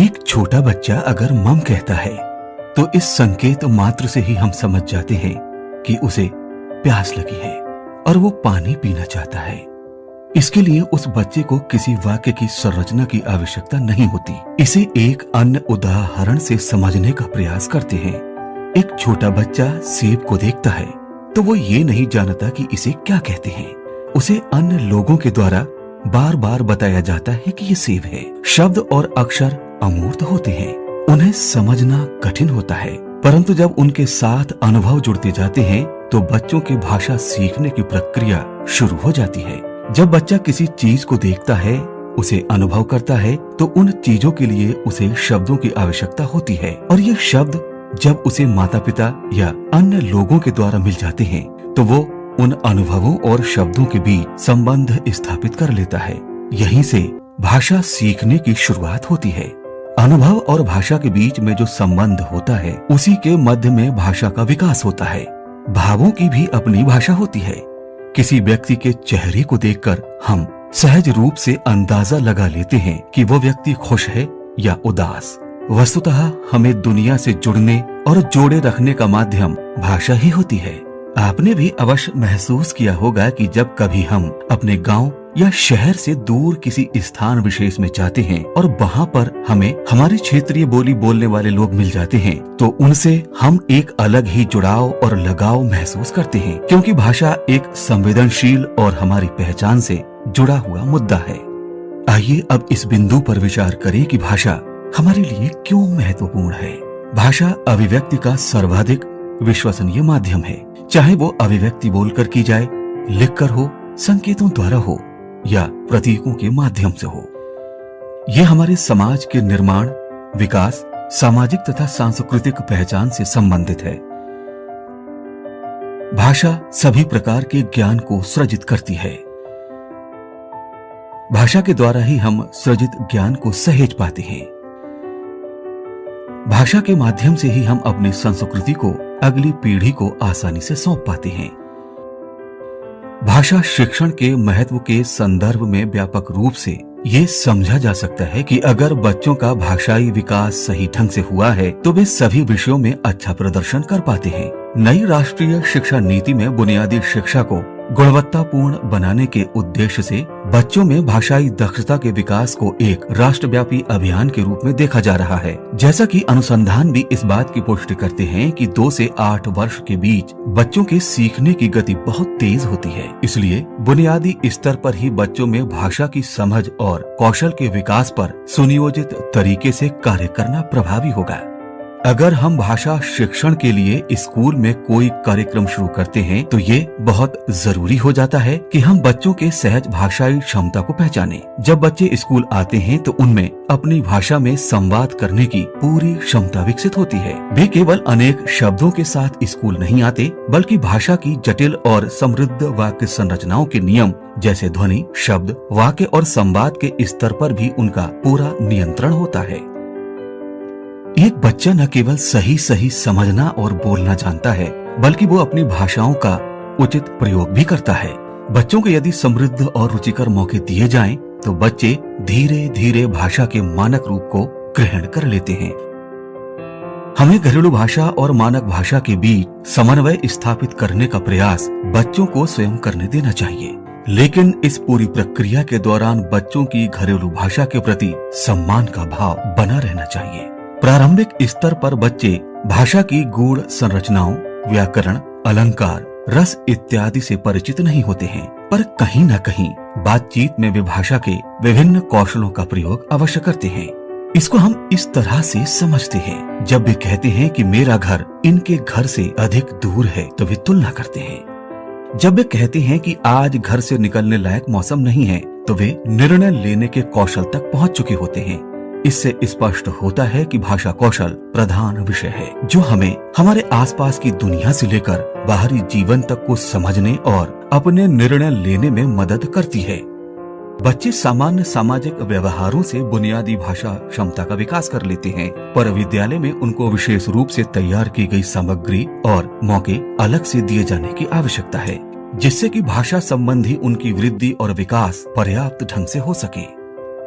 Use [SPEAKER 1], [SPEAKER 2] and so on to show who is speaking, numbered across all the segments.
[SPEAKER 1] एक छोटा बच्चा अगर मम कहता है तो इस संकेत मात्र से ही हम समझ जाते हैं कि उसे प्यास लगी है और वो पानी पीना चाहता है। इसके लिए उस बच्चे को किसी वाक्य की संरचना की आवश्यकता नहीं होती। इसे एक अन्य उदाहरण से समझने का प्रयास करते हैं। एक छोटा बच्चा सेब को देखता है तो वो ये नहीं जानता कि इसे क्या कहते हैं। उसे अन्य लोगों के द्वारा बार बार बताया जाता है कि ये सेब है। शब्द और अक्षर अमूर्त होते हैं, उन्हें समझना कठिन होता है, परंतु जब उनके साथ अनुभव जुड़ते जाते हैं तो बच्चों की भाषा सीखने की प्रक्रिया शुरू हो जाती है। जब बच्चा किसी चीज को देखता है, उसे अनुभव करता है, तो उन चीजों के लिए उसे शब्दों की आवश्यकता होती है और ये शब्द जब उसे माता पिता या अन्य लोगों के द्वारा मिल जाते हैं तो वो उन अनुभवों और शब्दों के बीच संबंध स्थापित कर लेता है। यहीं से भाषा सीखने की शुरुआत होती है। अनुभव और भाषा के बीच में जो संबंध होता है, उसी के मध्य में भाषा का विकास होता है। भावों की भी अपनी भाषा होती है। किसी व्यक्ति के चेहरे को देखकर हम सहज रूप से अंदाजा लगा लेते हैं कि वो व्यक्ति खुश है या उदास। वस्तुतः हमें दुनिया से जुड़ने और जोड़े रखने का माध्यम भाषा ही होती है। आपने भी अवश्य महसूस किया होगा कि जब कभी हम अपने गांव या शहर से दूर किसी स्थान विशेष में जाते हैं और वहाँ पर हमें हमारी क्षेत्रीय बोली बोलने वाले लोग मिल जाते हैं तो उनसे हम एक अलग ही जुड़ाव और लगाव महसूस करते हैं, क्योंकि भाषा एक संवेदनशील और हमारी पहचान से जुड़ा हुआ मुद्दा है। आइए अब इस बिंदु पर विचार करें कि भाषा हमारे लिए क्यों महत्वपूर्ण है। भाषा अभिव्यक्ति का सर्वाधिक विश्वसनीय माध्यम है, चाहे वो अभिव्यक्ति बोलकर की जाए, लिखकर हो, संकेतों द्वारा हो या प्रतीकों के माध्यम से हो। यह हमारे समाज के निर्माण, विकास, सामाजिक तथा सांस्कृतिक पहचान से संबंधित है। भाषा सभी प्रकार के ज्ञान को सृजित करती है। भाषा के द्वारा ही हम सृजित ज्ञान को सहेज पाते हैं। भाषा के माध्यम से ही हम अपनी संस्कृति को अगली पीढ़ी को आसानी से सौंप पाते हैं। भाषा शिक्षण के महत्व के संदर्भ में व्यापक रूप से ये समझा जा सकता है कि अगर बच्चों का भाषाई विकास सही ढंग से हुआ है तो वे सभी विषयों में अच्छा प्रदर्शन कर पाते हैं। नई राष्ट्रीय शिक्षा नीति में बुनियादी शिक्षा को गुणवत्तापूर्ण बनाने के उद्देश्य से बच्चों में भाषाई दक्षता के विकास को एक राष्ट्रव्यापी अभियान के रूप में देखा जा रहा है। जैसा कि अनुसंधान भी इस बात की पुष्टि करते हैं कि 2 से 8 वर्ष के बीच बच्चों के सीखने की गति बहुत तेज होती है। इसलिए बुनियादी स्तर पर ही बच्चों में भाषा की समझ और कौशल के विकास पर सुनियोजित तरीके से कार्य करना प्रभावी होगा। अगर हम भाषा शिक्षण के लिए स्कूल में कोई कार्यक्रम शुरू करते हैं तो ये बहुत जरूरी हो जाता है कि हम बच्चों के सहज भाषाई क्षमता को पहचानें। जब बच्चे स्कूल आते हैं तो उनमें अपनी भाषा में संवाद करने की पूरी क्षमता विकसित होती है। वे केवल अनेक शब्दों के साथ स्कूल नहीं आते, बल्कि भाषा की जटिल और समृद्ध वाक्य संरचनाओं के नियम जैसे ध्वनि, शब्द, वाक्य और संवाद के स्तर पर भी उनका पूरा नियंत्रण होता है। एक बच्चा न केवल सही सही समझना और बोलना जानता है, बल्कि वो अपनी भाषाओं का उचित प्रयोग भी करता है। बच्चों को यदि समृद्ध और रुचिकर मौके दिए जाएं, तो बच्चे धीरे धीरे भाषा के मानक रूप को ग्रहण कर लेते हैं। हमें घरेलू भाषा और मानक भाषा के बीच समन्वय स्थापित करने का प्रयास बच्चों को स्वयं करने देना चाहिए, लेकिन इस पूरी प्रक्रिया के दौरान बच्चों की घरेलू भाषा के प्रति सम्मान का भाव बना रहना चाहिए। प्रारंभिक स्तर पर बच्चे भाषा की गूढ़ संरचनाओं, व्याकरण, अलंकार, रस इत्यादि से परिचित नहीं होते हैं, पर कहीं न कहीं बातचीत में वे भाषा के विभिन्न कौशलों का प्रयोग अवश्य करते हैं। इसको हम इस तरह से समझते हैं, जब वे कहते हैं कि मेरा घर इनके घर से अधिक दूर है तो वे तुलना करते हैं। जब वे कहते हैं कि आज घर से निकलने लायक मौसम नहीं है तो वे निर्णय लेने के कौशल तक पहुंच चुके होते हैं। इससे स्पष्ट होता है कि भाषा कौशल प्रधान विषय है, जो हमें हमारे आसपास की दुनिया से लेकर बाहरी जीवन तक को समझने और अपने निर्णय लेने में मदद करती है। बच्चे सामान्य सामाजिक व्यवहारों से बुनियादी भाषा क्षमता का विकास कर लेते हैं, पर विद्यालय में उनको विशेष रूप से तैयार की गई सामग्री और मौके अलग से दिए जाने की आवश्यकता है, जिससे कि भाषा संबंधी उनकी वृद्धि और विकास पर्याप्त ढंग से हो सके।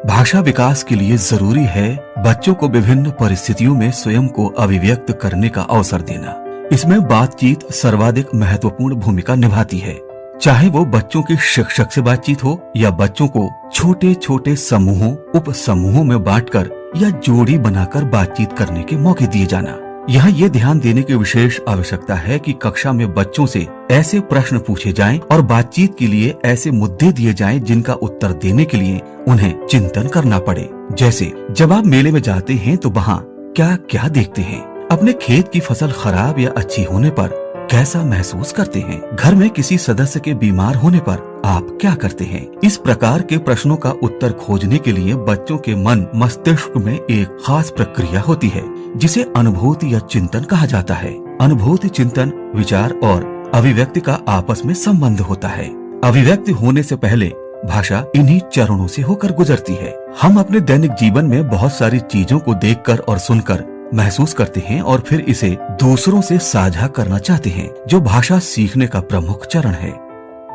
[SPEAKER 1] भाषा विकास के लिए जरूरी है बच्चों को विभिन्न परिस्थितियों में स्वयं को अभिव्यक्त करने का अवसर देना। इसमें बातचीत सर्वाधिक महत्वपूर्ण भूमिका निभाती है। चाहे वो बच्चों के शिक्षक से बातचीत हो या बच्चों को छोटे छोटे समूहों उप समूहों में बांटकर या जोड़ी बनाकर बातचीत करने के मौके दिए जाना। यहाँ ये ध्यान देने की विशेष आवश्यकता है कि कक्षा में बच्चों से ऐसे प्रश्न पूछे जाएं और बातचीत के लिए ऐसे मुद्दे दिए जाएं जिनका उत्तर देने के लिए उन्हें चिंतन करना पड़े। जैसे जब आप मेले में जाते हैं तो वहाँ क्या क्या देखते हैं, अपने खेत की फसल खराब या अच्छी होने पर कैसा महसूस करते हैं, घर में किसी सदस्य के बीमार होने पर आप क्या करते हैं। इस प्रकार के प्रश्नों का उत्तर खोजने के लिए बच्चों के मन मस्तिष्क में एक खास प्रक्रिया होती है जिसे अनुभूति या चिंतन कहा जाता है। अनुभूति, चिंतन, विचार और अभिव्यक्ति का आपस में संबंध होता है। अभिव्यक्ति होने से पहले भाषा इन्हीं चरणों से होकर गुजरती है। हम अपने दैनिक जीवन में बहुत सारी चीजों को देखकर और सुनकर महसूस करते हैं और फिर इसे दूसरों से साझा करना चाहते हैं, जो भाषा सीखने का प्रमुख चरण है।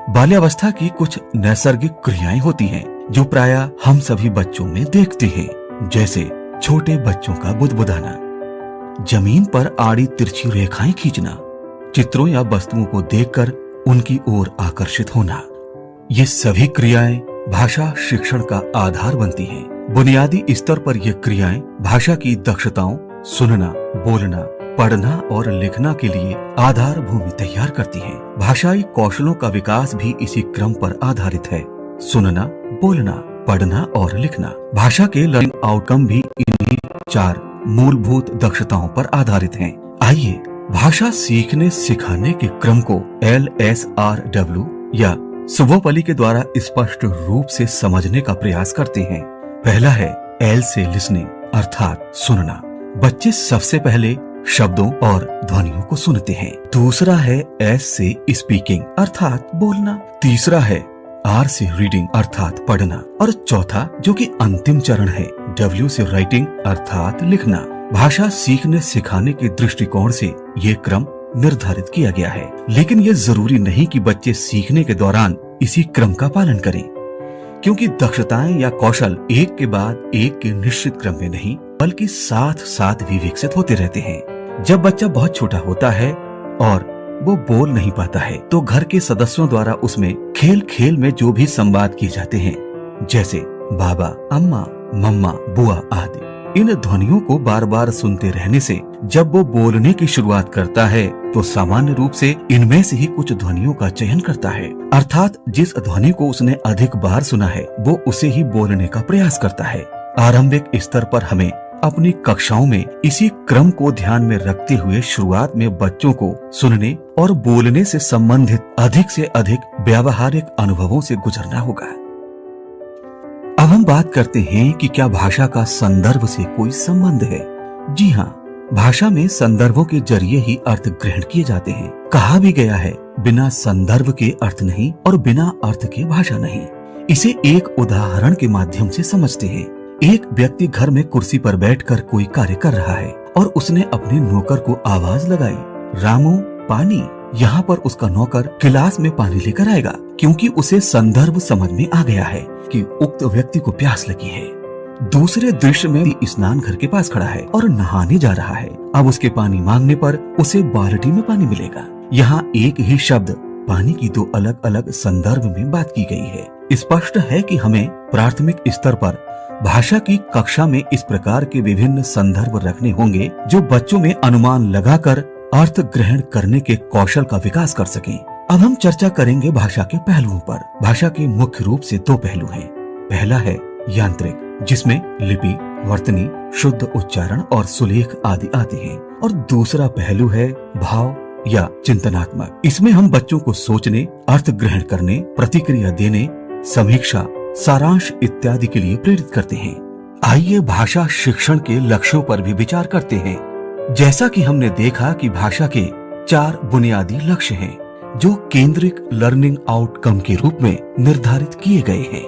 [SPEAKER 1] बाल्यावस्था की कुछ नैसर्गिक क्रियाएं होती हैं जो प्रायः हम सभी बच्चों में देखते हैं, जैसे छोटे बच्चों का बुदबुदाना, जमीन पर आड़ी तिरछी रेखाएं खींचना, चित्रों या वस्तुओं को देखकर उनकी ओर आकर्षित होना। ये सभी क्रियाएं भाषा शिक्षण का आधार बनती हैं। बुनियादी स्तर पर ये क्रियाएं भाषा की दक्षताओं, सुनना, बोलना, पढ़ना और लिखना के लिए आधार भूमि तैयार करती हैं। भाषाई कौशलों का विकास भी इसी क्रम पर आधारित है। सुनना, बोलना, पढ़ना और लिखना। भाषा के लर्निंग आउटकम भी इन्हीं 4 मूलभूत दक्षताओं पर आधारित हैं। आइए भाषा सीखने सिखाने के क्रम को LSRW या सुबोपली के द्वारा स्पष्ट रूप से समझने का प्रयास करते हैं। पहला है L से लिसनिंग अर्थात सुनना। बच्चे सबसे पहले शब्दों और ध्वनियों को सुनते हैं। दूसरा है S से स्पीकिंग अर्थात बोलना। तीसरा है R से रीडिंग अर्थात पढ़ना और चौथा जो कि अंतिम चरण है W से राइटिंग अर्थात लिखना। भाषा सीखने सिखाने के दृष्टिकोण से ये क्रम निर्धारित किया गया है, लेकिन ये जरूरी नहीं कि बच्चे सीखने के दौरान इसी क्रम का पालन करें, क्योंकि दक्षताएं या कौशल एक के बाद एक के निश्चित क्रम में नहीं बल्कि साथ साथ भी विकसित होते रहते हैं। जब बच्चा बहुत छोटा होता है और वो बोल नहीं पाता है तो घर के सदस्यों द्वारा उसमें खेल खेल में जो भी संवाद किए जाते हैं, जैसे बाबा, अम्मा, मम्मा, बुआ आदि, इन ध्वनियों को बार बार सुनते रहने से जब वो बोलने की शुरुआत करता है तो सामान्य रूप से इनमें से ही कुछ ध्वनियों का चयन करता है, अर्थात जिस ध्वनि को उसने अधिक बार सुना है वो उसे ही बोलने का प्रयास करता है। आरंभिक स्तर पर हमें अपनी कक्षाओं में इसी क्रम को ध्यान में रखते हुए शुरुआत में बच्चों को सुनने और बोलने से संबंधित अधिक से अधिक व्यावहारिक अनुभवों से गुजरना होगा। अब हम बात करते हैं कि क्या भाषा का संदर्भ से कोई संबंध है। जी हाँ, भाषा में संदर्भों के जरिए ही अर्थ ग्रहण किए जाते हैं। कहा भी गया है, बिना संदर्भ के अर्थ नहीं और बिना अर्थ के भाषा नहीं। इसे एक उदाहरण के माध्यम से समझते हैं। एक व्यक्ति घर में कुर्सी पर बैठकर कोई कार्य कर रहा है और उसने अपने नौकर को आवाज लगाई, रामू पानी। यहाँ पर उसका नौकर गिलास में पानी लेकर आएगा, क्योंकि उसे संदर्भ समझ में आ गया है कि उक्त व्यक्ति को प्यास लगी है। दूसरे दृश्य में स्नान घर के पास खड़ा है और नहाने जा रहा है। अब उसके पानी मांगने पर उसे बाल्टी में पानी मिलेगा। यहाँ एक ही शब्द पानी की 2 अलग अलग संदर्भ में बात की गई है। स्पष्ट है कि हमें प्राथमिक स्तर पर भाषा की कक्षा में इस प्रकार के विभिन्न संदर्भ रखने होंगे जो बच्चों में अनुमान लगाकर अर्थ ग्रहण करने के कौशल का विकास कर सकें। अब हम चर्चा करेंगे भाषा के पहलुओं पर। भाषा के मुख्य रूप से 2 पहलू हैं। पहला है यांत्रिक, जिसमें लिपि, वर्तनी, शुद्ध उच्चारण और सुलेख आदि आते हैं, और दूसरा पहलू है भाव या चिंतनात्मक। इसमें हम बच्चों को सोचने, अर्थ ग्रहण करने, प्रतिक्रिया देने, समीक्षा, सारांश इत्यादि के लिए प्रेरित करते हैं। आइए भाषा शिक्षण के लक्ष्यों पर भी विचार करते हैं। जैसा कि हमने देखा कि भाषा के 4 बुनियादी लक्ष्य हैं जो केंद्रित लर्निंग आउटकम के रूप में निर्धारित किए गए हैं।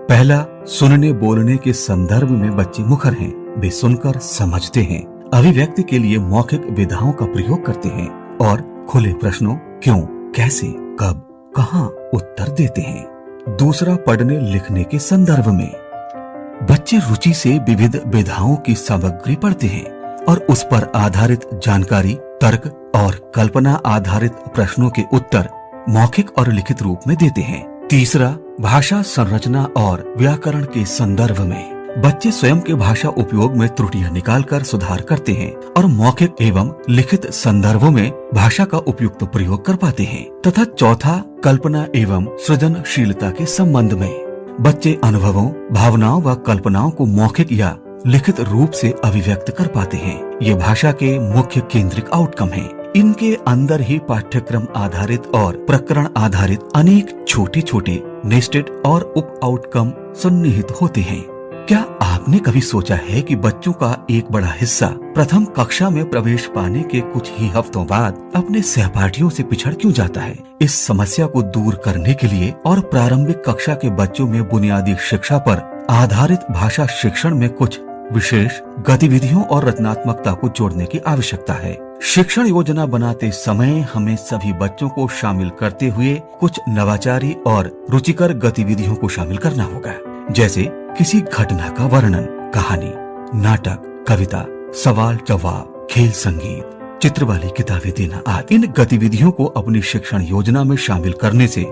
[SPEAKER 1] पहला, सुनने बोलने के संदर्भ में बच्चे मुखर हैं। वे सुनकर समझते हैं, अभिव्यक्ति के लिए मौखिक विधाओं का प्रयोग करते हैं और खुले प्रश्नों क्यों, कैसे, कब, कहाँ उत्तर देते हैं। दूसरा, पढ़ने लिखने के संदर्भ में बच्चे रुचि से विविध विधाओं की सामग्री पढ़ते हैं और उस पर आधारित जानकारी, तर्क और कल्पना आधारित प्रश्नों के उत्तर मौखिक और लिखित रूप में देते हैं। तीसरा, भाषा संरचना और व्याकरण के संदर्भ में बच्चे स्वयं के भाषा उपयोग में त्रुटियां निकालकर सुधार करते हैं और मौखिक एवं लिखित संदर्भों में भाषा का उपयुक्त प्रयोग कर पाते हैं। तथा चौथा, कल्पना एवं सृजनशीलता के संबंध में बच्चे अनुभवों, भावनाओं व कल्पनाओं को मौखिक या लिखित रूप से अभिव्यक्त कर पाते हैं। ये भाषा के मुख्य केंद्रिक आउटकम हैं। इनके अंदर ही पाठ्यक्रम आधारित और प्रकरण आधारित अनेक छोटे छोटे नेस्टेड और उप आउटकम सन्निहित होते हैं। क्या आपने कभी सोचा है कि बच्चों का एक बड़ा हिस्सा प्रथम कक्षा में प्रवेश पाने के कुछ ही हफ्तों बाद अपने सहपाठियों से पिछड़ क्यों जाता है? इस समस्या को दूर करने के लिए और प्रारंभिक कक्षा के बच्चों में बुनियादी शिक्षा पर आधारित भाषा शिक्षण में कुछ विशेष गतिविधियों और रचनात्मकता को जोड़ने की आवश्यकता है। शिक्षण योजना बनाते समय हमें सभी बच्चों को शामिल करते हुए कुछ नवाचारी और रुचिकर गतिविधियों को शामिल करना होगा, जैसे किसी घटना का वर्णन, कहानी, नाटक, कविता, सवाल जवाब, खेल, संगीत, चित्र वाली किताबें देना आदि। इन गतिविधियों को अपनी शिक्षण योजना में शामिल करने से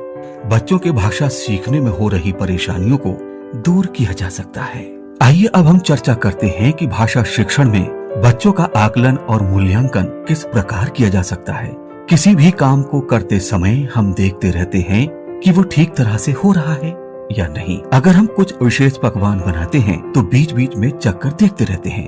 [SPEAKER 1] बच्चों के भाषा सीखने में हो रही परेशानियों को दूर किया जा सकता है। आइए अब हम चर्चा करते हैं कि भाषा शिक्षण में बच्चों का आकलन और मूल्यांकन किस प्रकार किया जा सकता है। किसी भी काम को करते समय हम देखते रहते हैं कि वो ठीक तरह से हो रहा है या नहीं। अगर हम कुछ विशेष पकवान बनाते हैं तो बीच बीच में चक्कर देखते रहते हैं।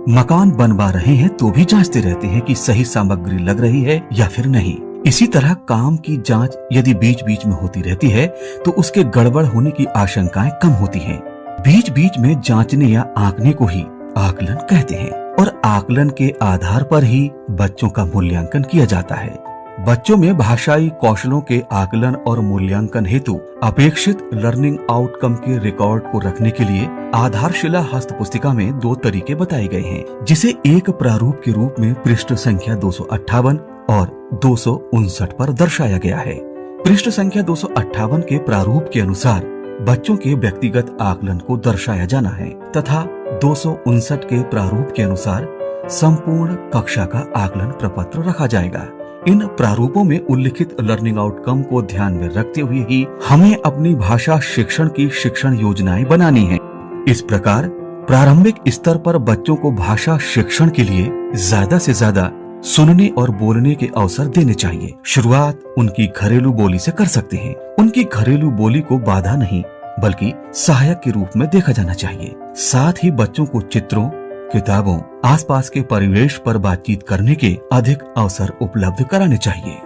[SPEAKER 1] मकान बनवा रहे हैं तो भी जांचते रहते हैं कि सही सामग्री लग रही है या फिर नहीं। इसी तरह काम की जांच यदि बीच बीच में होती रहती है तो उसके गड़बड़ होने की आशंकाएं कम होती हैं। बीच बीच में जांचने या आंकने को ही आकलन कहते हैं और आकलन के आधार पर ही बच्चों का मूल्यांकन किया जाता है। बच्चों में भाषाई कौशलों के आकलन और मूल्यांकन हेतु अपेक्षित लर्निंग आउटकम के रिकॉर्ड को रखने के लिए आधारशिला हस्त पुस्तिका में 2 तरीके बताए गए हैं, जिसे एक प्रारूप के रूप में पृष्ठ संख्या 258 और 259 पर दर्शाया गया है। पृष्ठ संख्या 258 के प्रारूप के अनुसार बच्चों के व्यक्तिगत आकलन को दर्शाया जाना है तथा 259 के प्रारूप के अनुसार संपूर्ण कक्षा का आकलन प्रपत्र रखा जाएगा। इन प्रारूपों में उल्लिखित लर्निंग आउटकम को ध्यान में रखते हुए ही हमें अपनी भाषा शिक्षण की शिक्षण योजनाएं बनानी है। इस प्रकार प्रारंभिक स्तर पर बच्चों को भाषा शिक्षण के लिए ज्यादा से ज्यादा सुनने और बोलने के अवसर देने चाहिए। शुरुआत उनकी घरेलू बोली से कर सकते हैं। उनकी घरेलू बोली को बाधा नहीं बल्कि सहायक के रूप में देखा जाना चाहिए। साथ ही बच्चों को चित्रों, किताबों, आसपास के परिवेश पर बातचीत करने के अधिक अवसर उपलब्ध कराने चाहिए।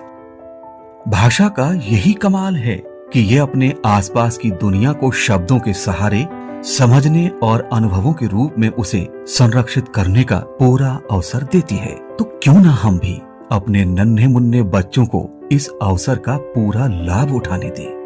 [SPEAKER 1] भाषा का यही कमाल है कि ये अपने आसपास की दुनिया को शब्दों के सहारे समझने और अनुभवों के रूप में उसे संरक्षित करने का पूरा अवसर देती है। तो क्यों ना हम भी अपने नन्हे मुन्ने बच्चों को इस अवसर का पूरा लाभ उठाने दें।